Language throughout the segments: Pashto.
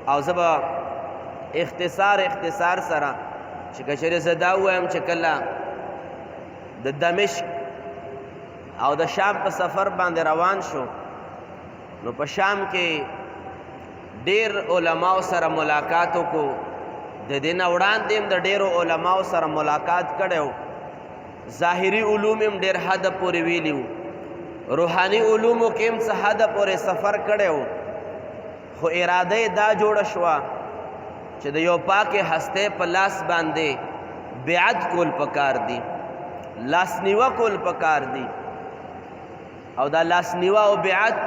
او زه به اختصار سره چې که چېرې زه دا ووایم چې کله د دمشق او د شام په سفر باندې روان شو نو په شام کې ډېر علماو سره ملاقات وکړو د دې نه وړاندې هم د ډېرو علماو سره ملاقات کړی و ظاهري علوم هم ډېر حده پورې ویلي وو روحاني علومو کې هم څه حده پورې سفر کړی و خو اراده یې دا جوړه شوه چې د یو پاکې هستۍ په لاس باندې بیعت کول پکار دي لاسنیوه کول پکار دي او دا لاسنیوه او بیعت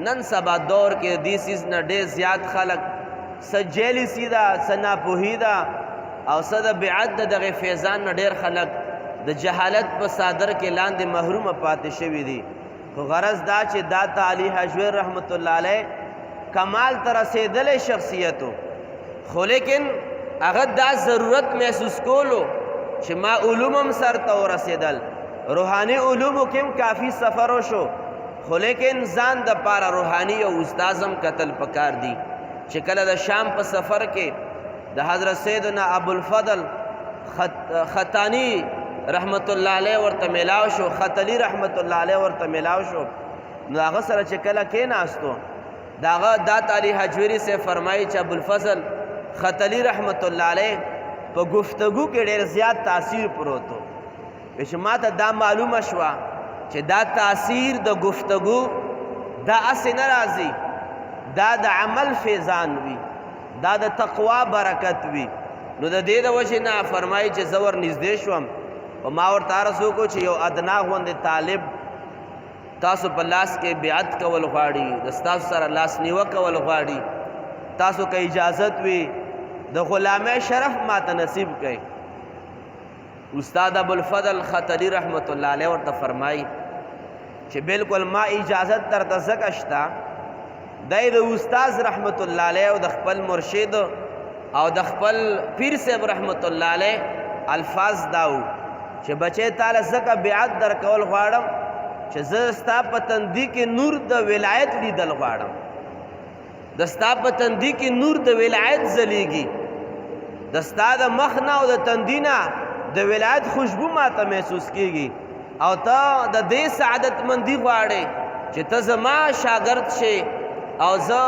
نن سبا دور کې دې څیز نه ډېر زیات خلک څه جیلسي ده څه ناپوهي ده او څه د بیعت د دغې فیضان نه ډېر خلک د جهالت په صادر کې لاندې محرومه پاتې شوي دي خو غرض دا چې داتا علي حجویر رحمت الله علیه کمال ته رسېدلی شخصیت و خو لیکن هغه دا ضرورت محسوس کولو چې ما علوم هم سر ته ورسېدل روحاني علومو کې هم کافي سفر وشو خو لیکن ځان دپاره روحاني او استاذ هم کتل پکار دي چې کله د شام په سفر کې د حضرت سیدنا ابوالفضل ختانی رحمت الله علیه ورته میلاو شو ختلی رحمت الله علیه ورته میلاو شو نو هغه سره چې کله کېناستو د هغه دات علي حجویري صاحب فرمایي چې ابوالفضل ختلی رحمت الله علیه په گفتگو کې ډېر زیات تاثیر پروت و چې ما ته دا معلومه شوه چې دا تاثیر د گفتگو دا هسې نه راځي دا د عمل فیضان وي دا د تقوا برکت وي نو د دې د وجې نه فرمایي چې زه ورنږدې شوم او ما ورته عرض وکړو چې یو ادنا غوندې طالب تاسو په لاس کې بیعت کول غواړي د ستاسو سره لاس نیوه کول غواړي تاسو که اجازت وي د غلامۍ شرف ماته نصیب کړئ استاد ابوالفضل ختلی رحمت الله علیه ورته فرمایي چې بالکل ما اجازت درته ځکه شته دی د استاذ رحمت الله علیه او د خپل مرشد او د خپل پیر صاحب رحمت الله علیه الفاظ داو چې بچی تاله ځکه بیعت درکول غواړم چې زه ستا په تندي کې نور د ولایت لیدل غواړم د ستا په تندي کې نور د ولایت ځلیږي د ستا د مخ نه او د تندي نه د ولایت خوشبو ماته محسوس کیږي او ته د دې سعادتمندي غواړې چې ته زما شاګرد شې او زه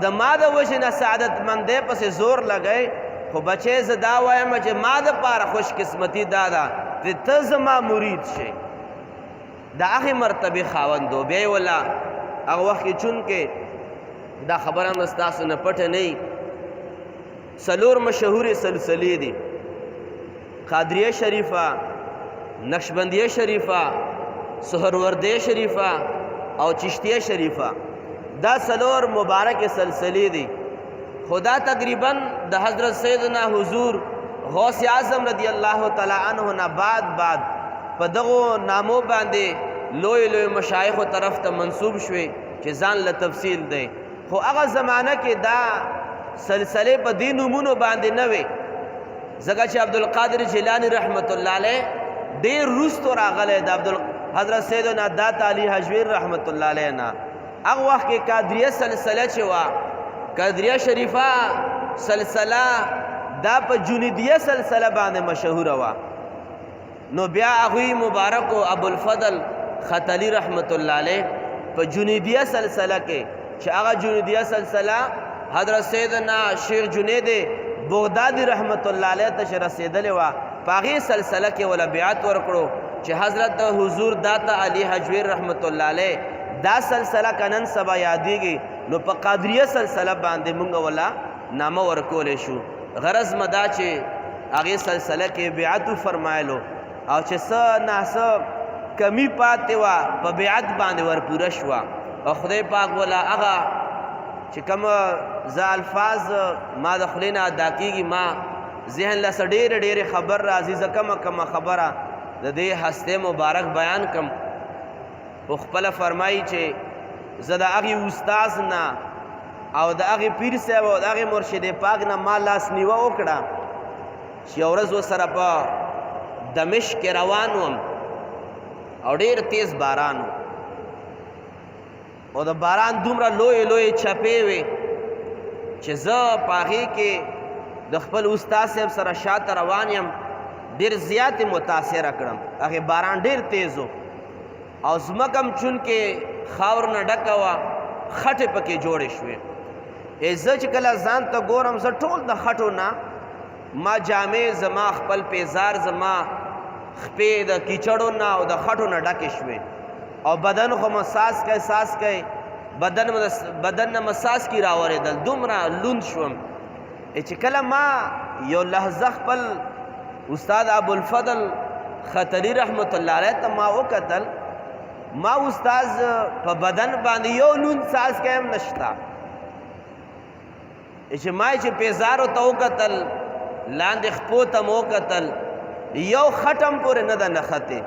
د ما د وجې نه سعادتمندۍ پسې زور لګئ خو بچی زه دا وایم چې ما دپاره خوش قسمتي دا ده چې ته زما مرید شې د هغې مرتبې خاوند و بیا یې وله هغه وخت کې چونکې دا خبره هم ستاسو نه پټه نه وي 4 مشهورې سلسلې دي قادریه شریفه نقشبندیه شریفه سهروردیه شریفه او چشتیه شریفه دا 4 مبارک سلسلې دي خدا تقریبا د حضرت سیدنا حضور غوث اعظم رضی الله تعالی عنہ نه بعد په دغو نامو باندې لوی مشایخو طرف ته منسوب شوي چې ځان له تفصیل دی خو هغه زمانه کې دا سلسلې په دې نومونو باندې نه وې ځکه چې عبدالقادر جیلانی رحمت الله علیه ډېر وروستو راغلی د حضرت سیدنا دات علي حجویر رحمت الله علیه نه هغه وخت کې قادریه سلسله چې وه قادریه شریفه سلسله دا په جنیدیه سلسله باندې مشهوره وه نو بیا هغوی مبارکو ابوالفضل ختلی رحمت الله علیه په جنیدیه سلسله کې چې هغه جنیدیه سلسله حضرت سیدنا شیخ جنید بغدادي رحمت الله علیه ته چې رسېدلې وه په هغې سلسله کې وله بیعت ورکړو چې حضرت حضور داتا علي حجویر رحمت الله علیه دا سلسله که نن سبا یادېږي نو په قادریه سلسله باندې مونږ وله نامه ورکولی شو غرض مه دا چې هغې سلسله کې بیعت وفرمایلو او چې څه ناڅه کمی پاتې وه په بیعت باندې ورپوره شوه او خدای پاک وله هغه چې کوم زه الفاظ ما د خولې نه ادا کېږي ما ذهن له څه ډېرې خبر راځي زه کمه خبره د دې هستې مبارک بیان کم خو خپله فرمایي چې زه د هغې استاذ نه او د هغې پیر صاحب او د هغې مرشد پاک نه ما لاس نیوه وکړه چې یو ورځ ورسره په دمشق کې روان وم او ډېر تیز باران و او د باران دومره لوی چپې وې چې زه په هغې کې د خپل استاد صاحب سره شاته روان یم ډېر زیات متاثره کړم. هغې باران ډېر تیز و او ځمکه هم چونکې خاور نه ډکه وه خټې پکې جوړې شوې. زه چې کله ځان ته ګورم زه ټول د خټو نه ما جامې زما خپل پیزار زما خپې د کیچړو نه او د خټو نه ډکې شوې او بدن خو مساس کوي بدن نه مساس کی راورېدل دومره لوند شوم. چې کله ما یو لحظه خپل استاد ابوالفضل خطري رحمت الله علیه ته ما وکتل ما استاد په بدن باندې یو لوند څاڅکی هم نشته. چې ما چې پیزارو ته وکتل لاندې خپو ته مو وکتل یو خټم پورې نه ده نښتې.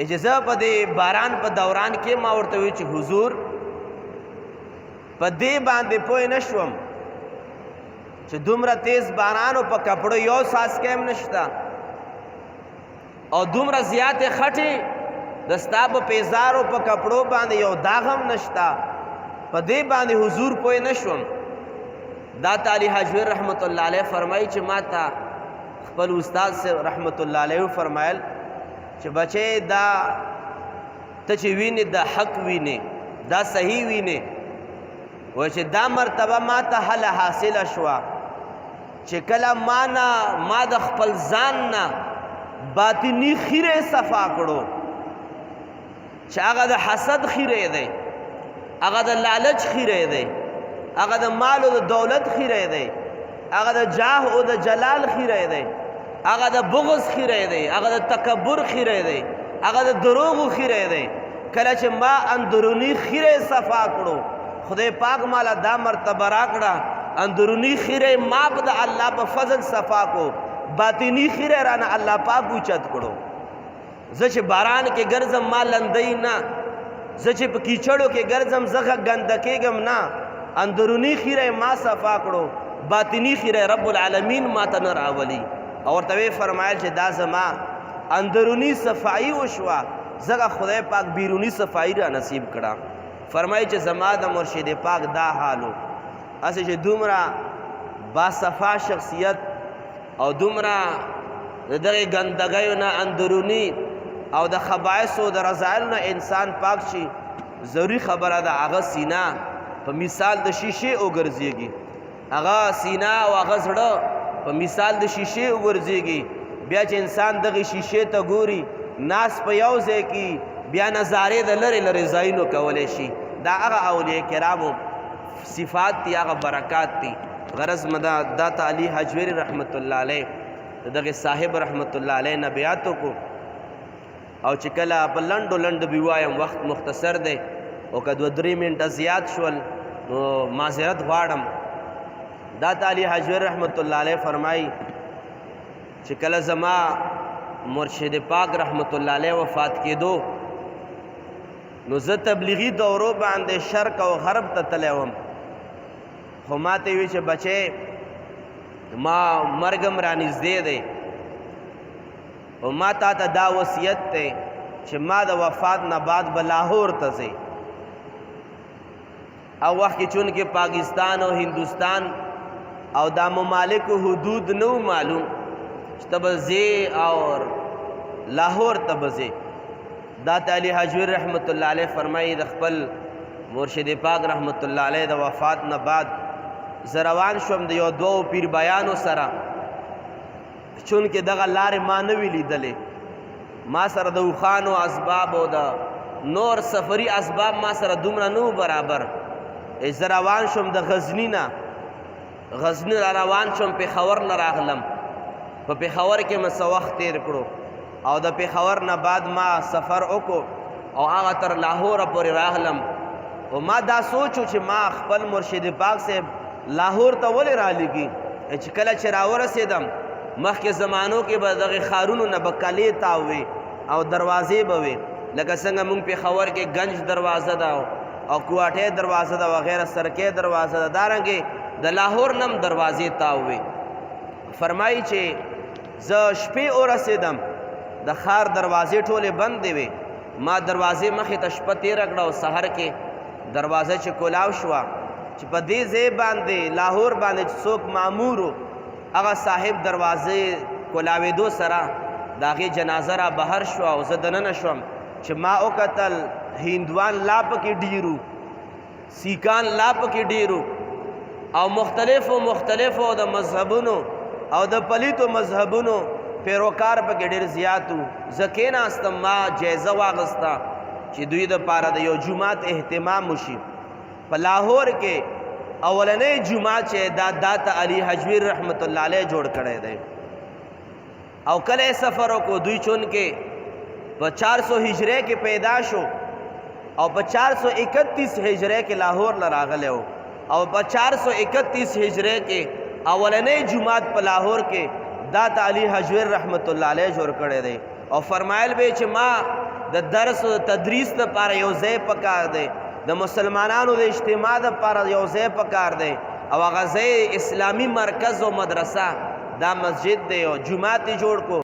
چې زه په دې باران په دوران کې ما ورته وی چې حضور په دې باندې پوه نه شوم چې دومره تیز باران او په کپړو یو څاڅکی هم نشته او دومره زیاتې خټې د ستا په پیزارو په کپړو باندې یو داغ هم نشته. په دې باندې حضور پوه نه شوم. دا تعالی حجویر رحمت الله علیه فرمایي چې ما ته خپل استاد سے رحمت الله علیه فرمایل چې بچې دا ته چې وینې دا حق وینې دا صحیح وینې وایي چې دا مرتبه ما ته هله حاصله شوه چې کله ما د خپل ځان نه باطني خیرې صفا کړو چې هغه د حسد خیرې دی هغه د لالچ خیرې دی هغه د مال او د دولت خیرې دی هغه د جاه او د جلال خیرې دی هغه د بغض خیرې دی هغه د تکبر خیرې دی هغه د دروغو خیرې دی. کله چې ما اندرونی خیرې صفا کړو خدای پاک مالا دا مرتبه راکړه اندرونی خیرې ما به د الله په فضل صفا کو باطنی خیرې رانه الله پاک اوچت کړو. زه چې باران کې ګرځم ما لندی نه زه چې په کیچړو کې ګرځم زه ګنده کېږم نه اندرونی خیرې ما صفا کړو باطنی خیرې رب العالمین ما ته نه راولي. او ورته وی فرمایل چې دا زما اندرونی صفائی وشوه زګه خدای پاک بیرونی صفائی را نصیب کړه. فرمایي چې زما د مرشد پاک دا حالو اسې چې دومره باصفا شخصیت او دومره دغه ګندګیو نه اندرونی او د خبائث او د رذایل نه انسان پاک شي ضروری خبره ده. هغه سینه په مثال د شیشې وګرځېږي هغه سینه او هغه زړه په مثال د شیشې وګرځېږي. بیا چې انسان دغه شیشې ته ګوري ناس په یو ځای کې بیا نظارې د لرې لرې ځایونو کولی شي. دا هغه اولیاء کرامو صفات دي هغه برکات دي. غرض مدا دا تعالی حجویری رحمت الله علیه دغه صاحب رحمت الله علیه نبیاتو کو او چې کله په لنډو لنډو بي وایم وخت مختصر دی او که 2-3 منټه زیات شول نو معذرت غواړم. دا تعالی حجویر رحمت الله علیه فرمایي چې کله زما مرشد پاک رحمت الله علیه وفات کېدو نو زه تبلیغي دورو باندې شرق او غرب ته تللی وم خو ما ته وی چې بچې ما مرګم را نږدې دی او ما تا ته دا وصیت دی چې ما د وفات نه بعد به لاهور ته ځئ. او وخت کې چونکې پاکستان او هندوستان او دا ممالکو حدود نو معلوم چې ته به ځې او لاهور ته به ځې. دا تعالی حجویر رحمت الله علیه فرمایي د خپل مرشد پاک رحمت الله علیه د وفات نه بعد زه روان شوم د یو 2 پیر بیانو سره چونکې دغه لارې ما نه وی لیدلې. ما سره د اوښانو اسباب او د نور سفري اسباب ما سره دومره نه برابر. زه روان شوم د غزني نه غزني را روان شوم پېښور نه راغلم. په پېښور کې مې څه وخت تېر کړو او د پېښور نه بعد ما سفر وکړو او هغه تر لاهوره پورې راغلم. او ما دا سوچو چې ما خپل مرشد پاک صاحب لاهور ته ولې رالیږي چې کله چې راورسېدم مخکې زمانو کې به دغه ښارونو نه به کلې تاوې او دروازې به وې لکه څنګه مونږ پېښور کې گنج دروازه ده او کوټې دروازه ده وغیره سرکې دروازه ده دارنګې د لاهور نم دروازې تاوې. فرمایي چې زه شپې ورسېدم د ښار دروازې ټولې بندې وې. ما دروازې مخې ته شپه تېره کړه او سحر کې دروازه چې کولاو شوه چې په دې ځای باندې لاهور باندې چې څوک مامور و هغه صاحب دروازې کولاوېدو سره د هغې جنازه را بهر شوه او زه دننه شوم چې ما وکتل هندوان لا پکې ډېرو، سیکان لا پکې ډېرو او مختلفو د مذهبونو او د پلیتو مذهبونو پیروکار پکې ډېر زیات وو. زه کېناستم، ما جایزه واخیسته چې دوی دپاره د یو جومات اهتمام وشي. په لاهور کې اولنی جومات چې دا داتا علي حجویر رحمت الله علیه جوړ کړی دی او کله سفر وکړو. دوی چون کې په 400 هجری کې پیدا شو او په 431 هجری کې لاهور له راغلی و او په 431 هجری کې اولنی جومات په لاهور کې داتا علي حجویر رحمت الله علیه جوړ کړی دی او فرمایل به چې ما د درس او تدریس لپاره یو ځای پکار دی، د مسلمانانو د اجتماع لپاره یو ځای پکار دی او هغه ځای اسلامي مرکز او مدرسه دا مسجد دی او جومات یې جوړ کو.